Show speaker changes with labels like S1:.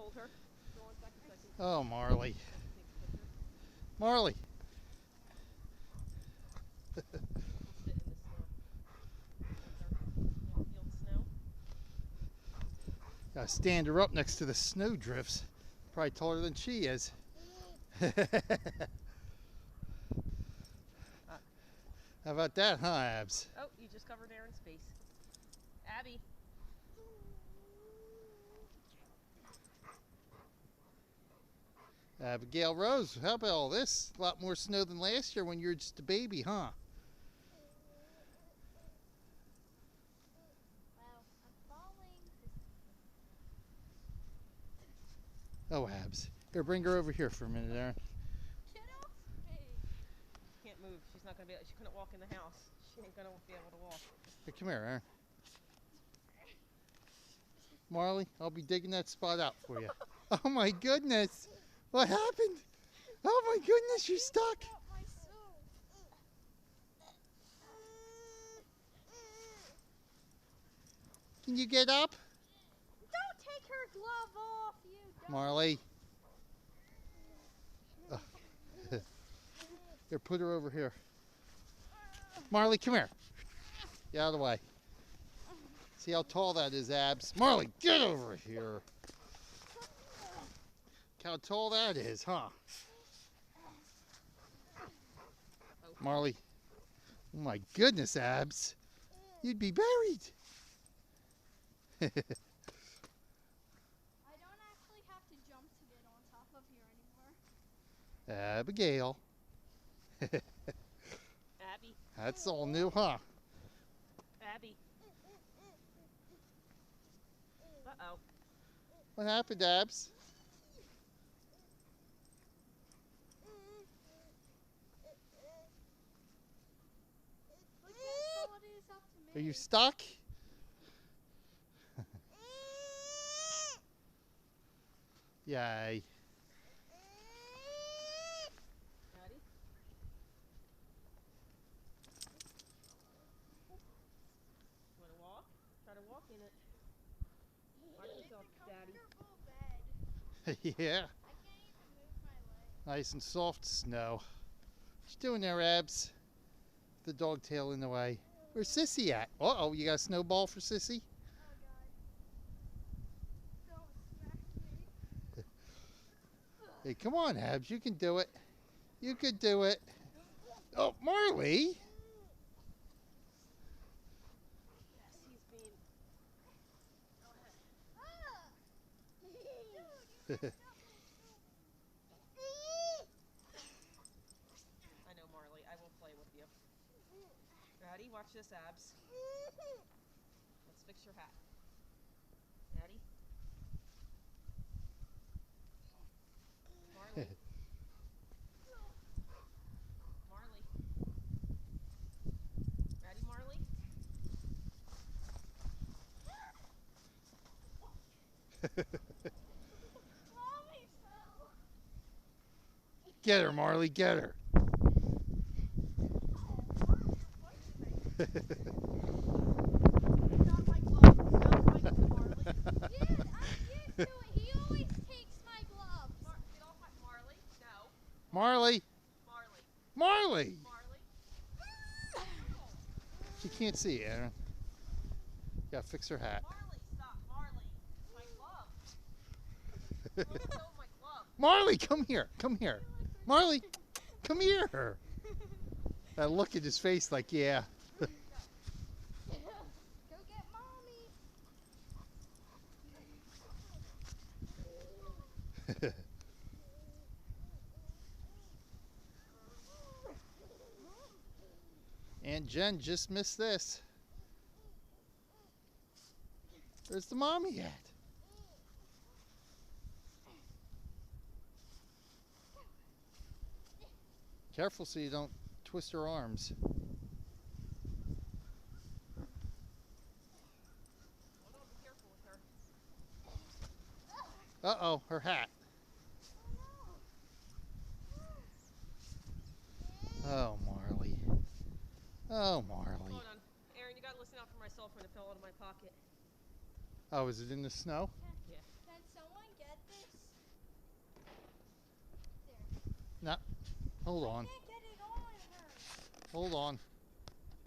S1: hold her for 1 second so I can
S2: Oh, Marley.
S1: take a picture?
S2: Marley.
S1: We'll sit in the snow with her. You want to feel the snow?
S2: Gotta stand her up next to the snow drifts. Probably taller than she is. How about that, huh, Abs?
S1: Oh, you just covered Aaron's face. Abby.
S2: Abigail Rose, how about all this? A lot more snow than last year when you were just a baby, huh?
S3: Wow, I'm falling.
S2: Oh, Abs. Here, bring her over here for a minute, Aaron.
S3: Get off me.
S1: She can't move. She's not gonna be. She couldn't walk in the house. She ain't gonna be able to walk.
S2: Here, come here, Aaron. Marley, I'll be digging that spot out for you. Oh my goodness! What happened? Oh my goodness, you're stuck! Can you get up?
S3: Don't take her glove off, you dumb.
S2: Marley. Oh. Here, put her over here. Marley, come here. Get out of the way. See how tall that is, Abs? Marley, get over here. Look how tall that is, huh? Marley. Oh my goodness, Abs. You'd be buried.
S3: I don't actually have to jump to get on top of here anymore.
S2: Abigail.
S1: Abby.
S2: That's all new, huh?
S1: Abby. Uh-oh.
S2: What happened, Abs?
S3: Look how tall it is up to
S2: Are
S3: me.
S2: you stuck? Yay.
S1: Daddy. Want to walk? Try to walk in it. Watch yourself, Daddy.
S3: Comfortable bed.
S2: Yeah.
S3: I can't even move my legs.
S2: Nice and soft snow. What you doing there, Abs? The dog tail in the way. Where's Sissy at? Uh-oh, you got a snowball for Sissy?
S3: Oh God. Don't smack me.
S2: Hey, come on, Abs. You can do it. You could do it. Oh, Marley.
S1: Yes, he's being. Go ahead. I know, Marley. I will play with you. Daddy, watch this, Abs. Let's fix your hat. Daddy. Marley. Marley. Ready, Marley?
S3: Mommy fell.
S2: Get her, Marley. Get her.
S1: Not my glove. Not my Marley.
S3: Dude, I'm used to it. He always takes my gloves.
S1: Get off my Marley. No.
S2: Marley.
S1: Marley.
S2: Marley.
S1: Marley.
S2: She can't see, Aaron. Gotta fix her hat.
S1: Marley, stop. Marley. My glove. You stole my glove.
S2: Marley, come here. Come here. Marley, come here. That look in his face like, yeah.
S3: Go get mommy.
S2: Aunt Jen just missed this. Where's the mommy at? Careful so you don't twist her arms.
S1: Hold on, be careful with her.
S2: Uh-oh, her hat. Oh, Marley. Oh, Marley.
S1: Hold on. Aaron, you gotta listen out for my cell phone. It fell out of my pocket.
S2: Oh, is it in the snow?
S1: Yeah.
S3: Can someone get this?
S2: No, hold on.
S3: I can't get it all in her.
S2: Hold on.